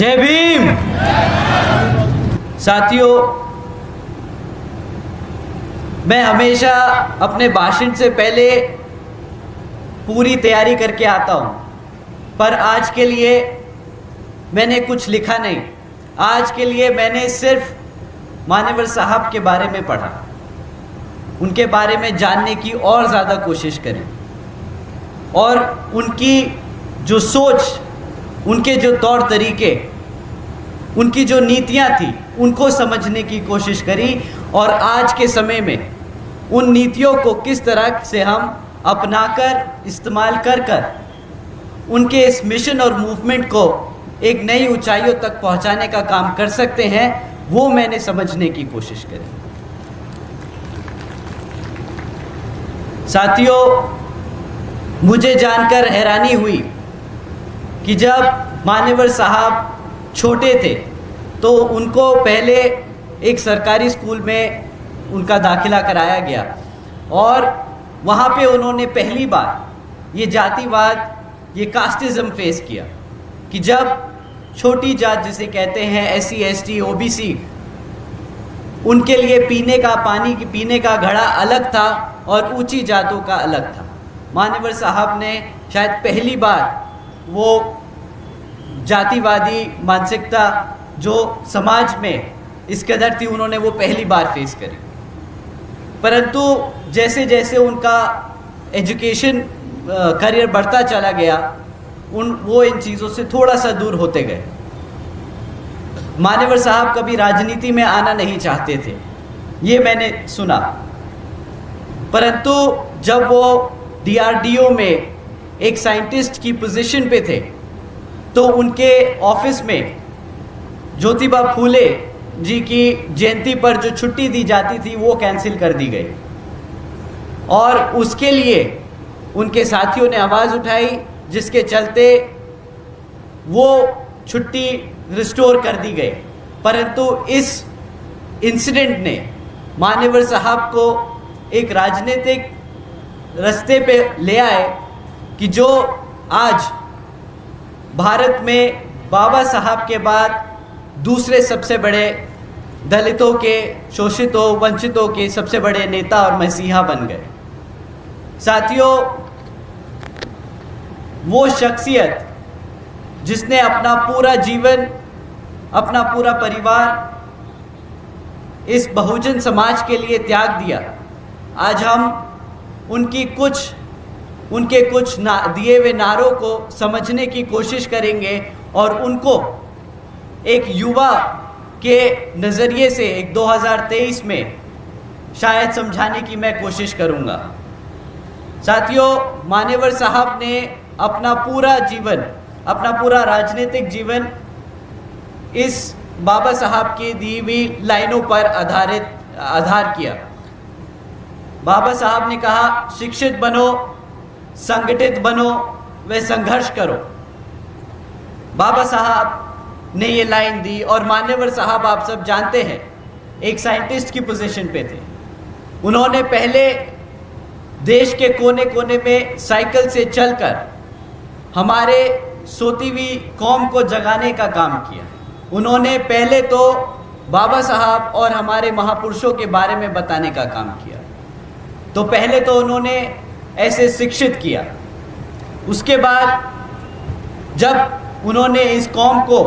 जय भीम। साथियों, मैं हमेशा अपने भाषण से पहले पूरी तैयारी करके आता हूँ, पर आज के लिए मैंने कुछ लिखा नहीं। आज के लिए मैंने सिर्फ मान्यवर साहब के बारे में पढ़ा, उनके बारे में जानने की और ज़्यादा कोशिश करी और उनकी जो सोच, उनके जो तौर तरीके, उनकी जो नीतियाँ थी, उनको समझने की कोशिश करी और आज के समय में उन नीतियों को किस तरह से हम अपनाकर, इस्तेमाल कर उनके इस मिशन और मूवमेंट को एक नई ऊंचाइयों तक पहुंचाने का काम कर सकते हैं, वो मैंने समझने की कोशिश करी। साथियों, मुझे जानकर हैरानी हुई कि जब मान्यवर साहब छोटे थे तो उनको पहले एक सरकारी स्कूल में उनका दाखिला कराया गया और वहाँ पे उन्होंने पहली बार ये जातिवाद, ये कास्टिज़म फेस किया कि जब छोटी जात जिसे कहते हैं SC ST OBC, उनके लिए पीने का पानी पीने का घड़ा अलग था और ऊंची जातों का अलग था। मान्यवर साहब ने शायद पहली बार वो जातिवादी मानसिकता जो समाज में इस कदर थी, उन्होंने वो पहली बार फेस करी। परंतु जैसे जैसे उनका एजुकेशन करियर बढ़ता चला गया, वो इन चीज़ों से थोड़ा सा दूर होते गए। मान्यवर साहब कभी राजनीति में आना नहीं चाहते थे, ये मैंने सुना। परंतु जब वो DRDO में एक साइंटिस्ट की पोजीशन पे थे तो उनके ऑफिस में ज्योतिबा फूले जी की जयंती पर जो छुट्टी दी जाती थी वो कैंसिल कर दी गई और उसके लिए उनके साथियों ने आवाज़ उठाई, जिसके चलते वो छुट्टी रिस्टोर कर दी गई। परंतु इस इंसिडेंट ने मान्यवर साहब को एक राजनीतिक रास्ते पे ले आए कि जो आज भारत में बाबा साहब के बाद दूसरे सबसे बड़े दलितों के, शोषितों, वंचितों के सबसे बड़े नेता और मसीहा बन गए। साथियों, वो शख्सियत जिसने अपना पूरा जीवन, अपना पूरा परिवार इस बहुजन समाज के लिए त्याग दिया, आज हम उनके कुछ दिए हुए नारों को समझने की कोशिश करेंगे और उनको एक युवा के नज़रिए से एक 2023 में शायद समझाने की मैं कोशिश करूंगा। साथियों, मान्यवर साहब ने अपना पूरा जीवन, अपना पूरा राजनीतिक जीवन इस बाबा साहब की दी हुई लाइनों पर आधार किया। बाबा साहब ने कहा, शिक्षित बनो, संगठित बनो व संघर्ष करो। बाबा साहब ने ये लाइन दी और मान्यवर साहब, आप सब जानते हैं, एक साइंटिस्ट की पोजीशन पे थे। उन्होंने पहले देश के कोने कोने में साइकिल से चलकर हमारे सोती हुई कौम को जगाने का काम किया। उन्होंने पहले तो बाबा साहब और हमारे महापुरुषों के बारे में बताने का काम किया। तो पहले तो उन्होंने ऐसे शिक्षित किया, उसके बाद जब उन्होंने इस कौम को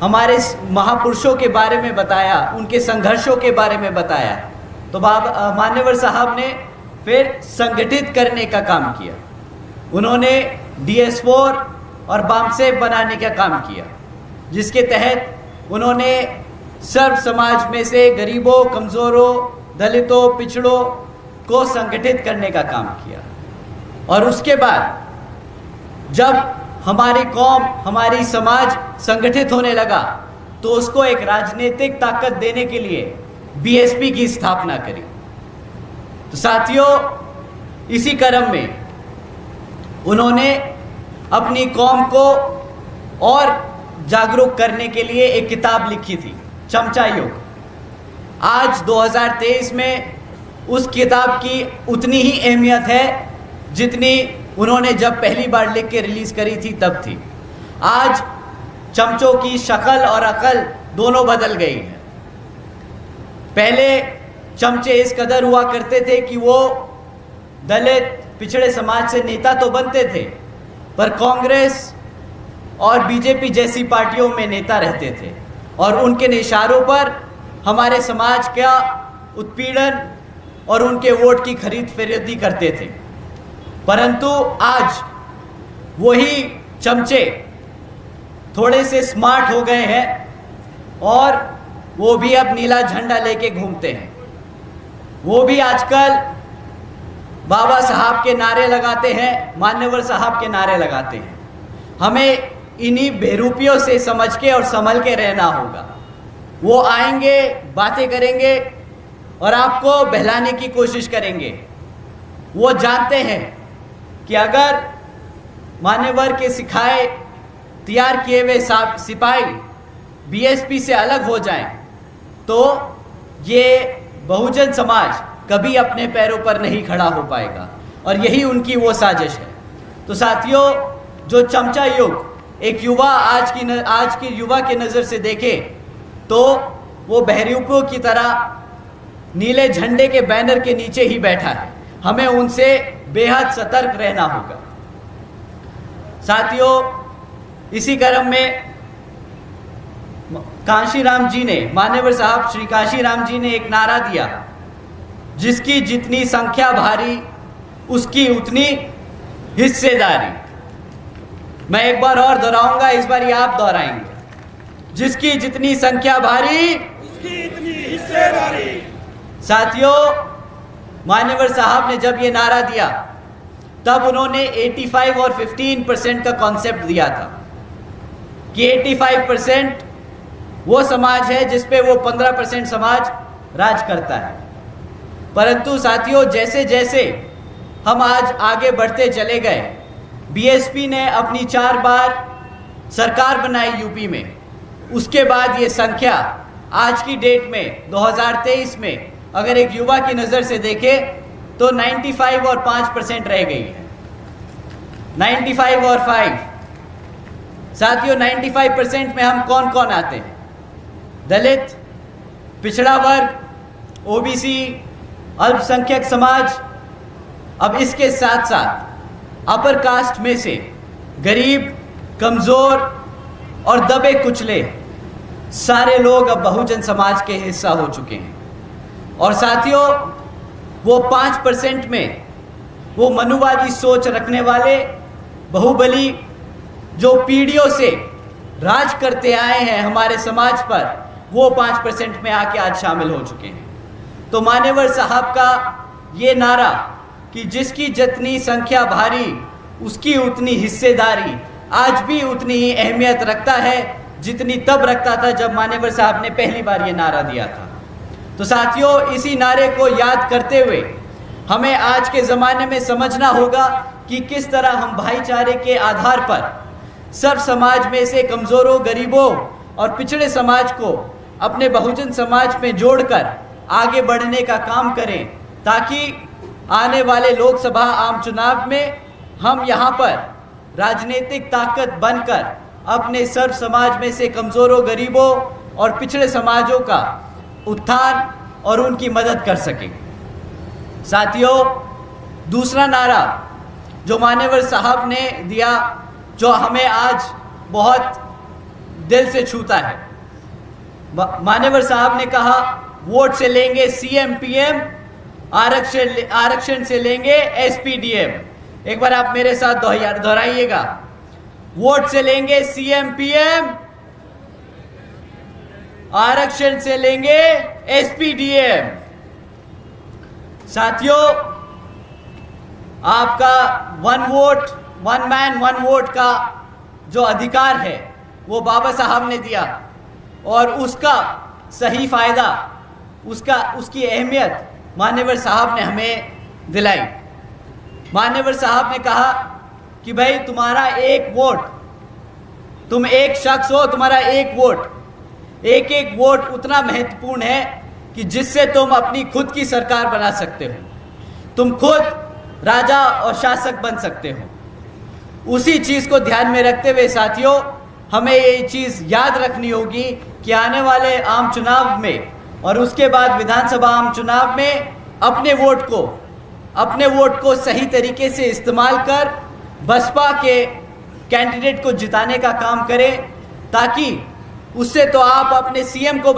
हमारे महापुरुषों के बारे में बताया, उनके संघर्षों के बारे में बताया, तो मान्यवर साहब ने फिर संगठित करने का काम किया। उन्होंने DS4 और बामसेफ बनाने का काम किया, जिसके तहत उन्होंने सर्व समाज में से गरीबों, कमज़ोरों, दलितों, पिछड़ों को संगठित करने का काम किया। और उसके बाद जब हमारी कौम, हमारी समाज संगठित होने लगा तो उसको एक राजनीतिक ताकत देने के लिए BSP की स्थापना करी। तो साथियों, इसी क्रम में उन्होंने अपनी कौम को और जागरूक करने के लिए एक किताब लिखी थी, चमचा युग। आज 2023 में उस किताब की उतनी ही अहमियत है जितनी उन्होंने जब पहली बार लिख के रिलीज़ करी थी तब थी। आज चमचों की शक्ल और अकल दोनों बदल गई है। पहले चमचे इस कदर हुआ करते थे कि वो दलित पिछड़े समाज से नेता तो बनते थे, पर कांग्रेस और बीजेपी जैसी पार्टियों में नेता रहते थे और उनके इशारों पर हमारे समाज का उत्पीड़न और उनके वोट की खरीद फरोख्ती करते थे। परंतु आज वही चमचे थोड़े से स्मार्ट हो गए हैं और वो भी अब नीला झंडा लेके घूमते हैं। वो भी आजकल बाबा साहब के नारे लगाते हैं, मान्यवर साहब के नारे लगाते हैं। हमें इन्हीं बेरूपियों से समझ के और संभल के रहना होगा। वो आएंगे, बातें करेंगे और आपको बहलाने की कोशिश करेंगे। वो जानते हैं कि अगर मान्यवर के सिखाए तैयार किए हुए सिपाही बीएसपी से अलग हो जाएं, तो ये बहुजन समाज कभी अपने पैरों पर नहीं खड़ा हो पाएगा और यही उनकी वो साजिश है। तो साथियों, जो चमचा युग एक युवा आज की युवा के नज़र से देखे तो वो बहरूपियों की तरह नीले झंडे के बैनर के नीचे ही बैठा है। हमें उनसे बेहद सतर्क रहना होगा। साथियों, इसी क्रम में कांशीराम जी ने, मान्यवर साहब श्री कांशीराम जी ने एक नारा दिया, जिसकी जितनी संख्या भारी उसकी उतनी हिस्सेदारी। मैं एक बार और दोहराऊंगा, इस बार आप दोहराएंगे, जिसकी जितनी संख्या भारी उसकी इतनी हिस्सेदारी। साथियों, मान्यवर साहब ने जब ये नारा दिया तब उन्होंने 85 और 15% का कॉन्सेप्ट दिया था कि 85% वो समाज है जिस पे वो 15% समाज राज करता है। परंतु साथियों, जैसे जैसे हम आज आगे बढ़ते चले गए, बीएसपी ने अपनी 4 बार सरकार बनाई यूपी में। उसके बाद ये संख्या आज की डेट में 2023 में अगर एक युवा की नज़र से देखे तो 95 और 5% रह गई है। 95 और 5। साथियों, 95% में हम कौन कौन आते हैं? दलित, पिछड़ा वर्ग, ओबीसी, अल्पसंख्यक समाज। अब इसके साथ साथ अपर कास्ट में से गरीब, कमज़ोर और दबे कुचले सारे लोग अब बहुजन समाज के हिस्सा हो चुके हैं। और साथियों, वो 5% में वो मनुवादी सोच रखने वाले बाहुबली जो पीढ़ियों से राज करते आए हैं हमारे समाज पर, वो 5% में आके आज शामिल हो चुके हैं। तो मान्यवर साहब का ये नारा कि जिसकी जितनी संख्या भारी उसकी उतनी हिस्सेदारी आज भी उतनी ही अहमियत रखता है जितनी तब रखता था जब मान्यवर साहब ने पहली बार ये नारा दिया था। तो साथियों, इसी नारे को याद करते हुए हमें आज के ज़माने में समझना होगा कि किस तरह हम भाईचारे के आधार पर सर्व समाज में से कमज़ोरों, गरीबों और पिछड़े समाज को अपने बहुजन समाज में जोड़कर आगे बढ़ने का काम करें, ताकि आने वाले लोकसभा आम चुनाव में हम यहाँ पर राजनीतिक ताकत बनकर अपने सर्व समाज में से कमज़ोरों, गरीबों और पिछड़े समाजों का उत्थान और उनकी मदद कर सकें। साथियों, दूसरा नारा जो मान्यवर साहब ने दिया, जो हमें आज बहुत दिल से छूता है, मान्यवर साहब ने कहा, वोट से लेंगे सीएम पीएम, आरक्षण से लेंगे एसपीडीएम। एक बार आप मेरे साथ दोहराइएगा, वोट से लेंगे सीएम पीएम, आरक्षण से लेंगे एसपीडीएम। साथियों, आपका 1 वोट 1 मैन 1 वोट का जो अधिकार है वो बाबा साहब ने दिया और उसका सही फायदा, उसकी अहमियत मान्यवर साहब ने हमें दिलाई। मान्यवर साहब ने कहा कि भाई तुम्हारा 1 वोट, तुम एक शख्स हो, तुम्हारा 1 वोट, एक वोट उतना महत्वपूर्ण है कि जिससे तुम अपनी खुद की सरकार बना सकते हो, तुम खुद राजा और शासक बन सकते हो। उसी चीज़ को ध्यान में रखते हुए साथियों, हमें ये चीज़ याद रखनी होगी कि आने वाले आम चुनाव में और उसके बाद विधानसभा आम चुनाव में अपने वोट को सही तरीके से इस्तेमाल कर बसपा के कैंडिडेट को जिताने का काम करें, ताकि उससे तो आप अपने सीएम को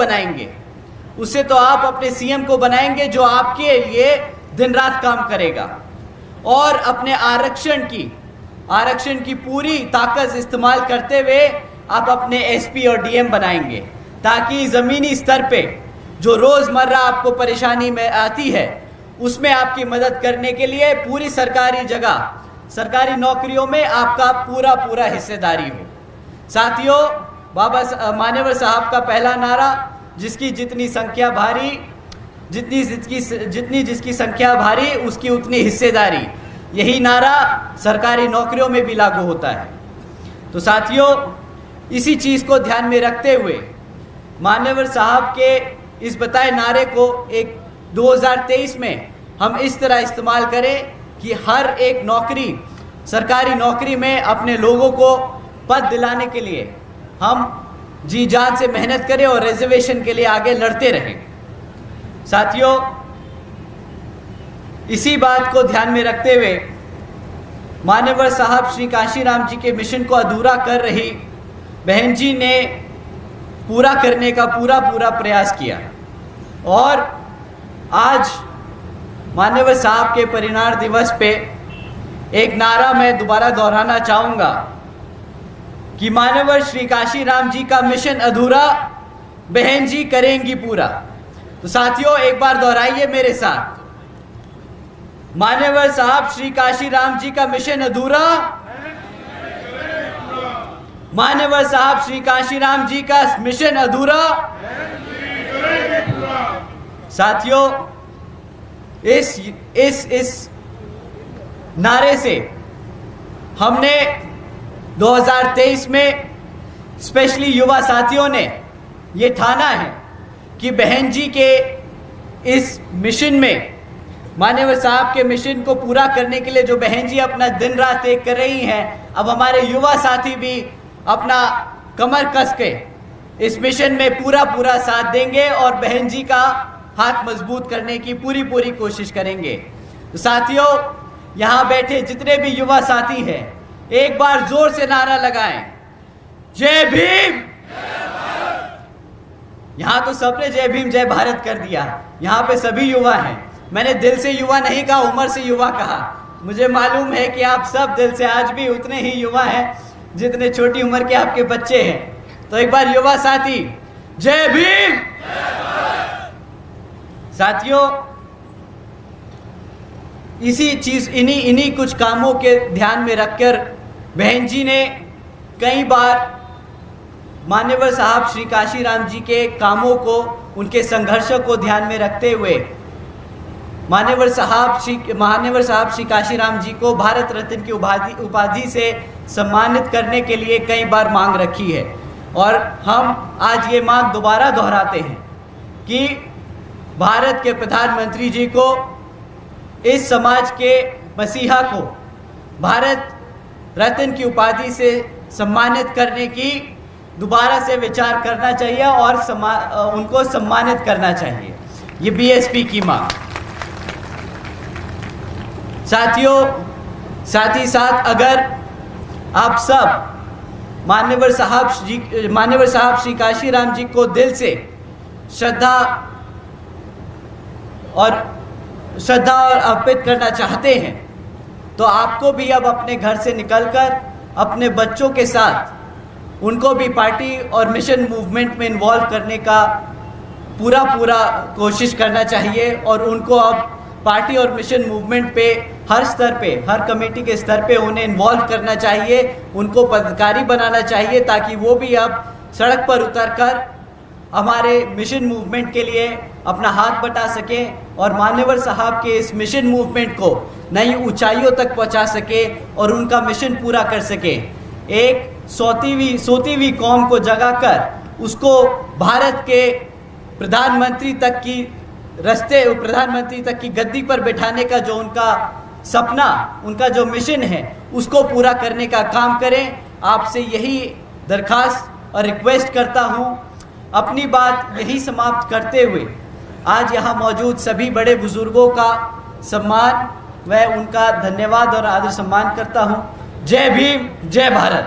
बनाएंगे जो आपके लिए दिन रात काम करेगा, और अपने आरक्षण की पूरी ताकत इस्तेमाल करते हुए आप अपने एसपी और डीएम बनाएंगे, ताकि ज़मीनी स्तर पे जो रोज़मर्रा आपको परेशानी में आती है उसमें आपकी मदद करने के लिए पूरी सरकारी नौकरियों में आपका पूरा हिस्सेदारी हो। साथियों, मान्यवर साहब का पहला नारा, जिसकी संख्या भारी उसकी उतनी हिस्सेदारी, यही नारा सरकारी नौकरियों में भी लागू होता है। तो साथियों, इसी चीज़ को ध्यान में रखते हुए मान्यवर साहब के इस बताए नारे को 2023 में हम इस तरह इस्तेमाल करें कि हर एक सरकारी नौकरी में अपने लोगों को पद दिलाने के लिए हम जी जान से मेहनत करें और रिजर्वेशन के लिए आगे लड़ते रहें। साथियों, इसी बात को ध्यान में रखते हुए मान्यवर साहब श्री कांशीराम जी के मिशन को अधूरा कर रही बहन जी ने पूरा करने का पूरा प्रयास किया, और आज मान्यवर साहब के परिनिर्वाण दिवस पे एक नारा मैं दोबारा दोहराना चाहूँगा कि मान्यवर श्री कांशीराम जी का मिशन अधूरा, बहन जी करेंगी पूरा। तो साथियों, एक बार दोहराइए मेरे साथ, मान्यवर साहब श्री कांशीराम जी का मिशन अधूरा, मान्यवर साहब श्री कांशीराम जी का मिशन अधूरा। साथियों, इस नारे से हमने 2023 में स्पेशली युवा साथियों ने ये ठाना है कि बहन जी के इस मिशन में, मान्यवर साहब के मिशन को पूरा करने के लिए जो बहन जी अपना दिन रात एक कर रही हैं, अब हमारे युवा साथी भी अपना कमर कस के इस मिशन में पूरा साथ देंगे और बहन जी का हाथ मजबूत करने की पूरी कोशिश करेंगे। तो साथियों, यहाँ बैठे जितने भी युवा साथी हैं, एक बार जोर से नारा लगाएं, जय भीम। यहाँ तो सबने जय भीम जय भारत कर दिया, यहाँ पे सभी युवा हैं। मैंने दिल से युवा नहीं कहा, उम्र से युवा कहा। मुझे मालूम है कि आप सब दिल से आज भी उतने ही युवा हैं जितने छोटी उम्र के आपके बच्चे हैं। तो एक बार युवा साथी, जय भीम। साथियों, इन्हीं कुछ कामों के ध्यान में रखकर बहन जी ने कई बार मान्यवर साहब श्री कांशीराम जी के कामों को, उनके संघर्षों को ध्यान में रखते हुए मान्यवर साहब श्री कांशीराम जी को भारत रत्न की उपाधि से सम्मानित करने के लिए कई बार मांग रखी है, और हम आज ये मांग दोबारा दोहराते हैं कि भारत के प्रधानमंत्री जी को, इस समाज के मसीहा को भारत रत्न की उपाधि से सम्मानित करने की दोबारा से विचार करना चाहिए और उनको सम्मानित करना चाहिए। ये बीएसपी की मांग। साथियों, साथ ही साथ अगर आप सब मान्यवर साहब श्री कांशीराम जी को दिल से श्रद्धा और अर्पित करना चाहते हैं, तो आपको भी अब अपने घर से निकलकर अपने बच्चों के साथ उनको भी पार्टी और मिशन मूवमेंट में इन्वॉल्व करने का पूरा कोशिश करना चाहिए, और उनको अब पार्टी और मिशन मूवमेंट पे हर स्तर पे, हर कमेटी के स्तर पे उन्हें इन्वॉल्व करना चाहिए, उनको पदाधिकारी बनाना चाहिए, ताकि वो भी अब सड़क पर उतरकर हमारे मिशन मूवमेंट के लिए अपना हाथ बटा सकें और मान्यवर साहब के इस मिशन मूवमेंट को नई ऊंचाइयों तक पहुंचा सके और उनका मिशन पूरा कर सके। एक सोती हुई कौम को जगाकर उसको भारत के प्रधानमंत्री तक की गद्दी पर बैठाने का जो उनका सपना, उनका जो मिशन है, उसको पूरा करने का काम करें। आपसे यही दरखास्त और रिक्वेस्ट करता हूँ। अपनी बात यही समाप्त करते हुए आज यहाँ मौजूद सभी बड़े बुजुर्गों का सम्मान व उनका धन्यवाद और आदर सम्मान करता हूँ। जय भीम, जय भारत।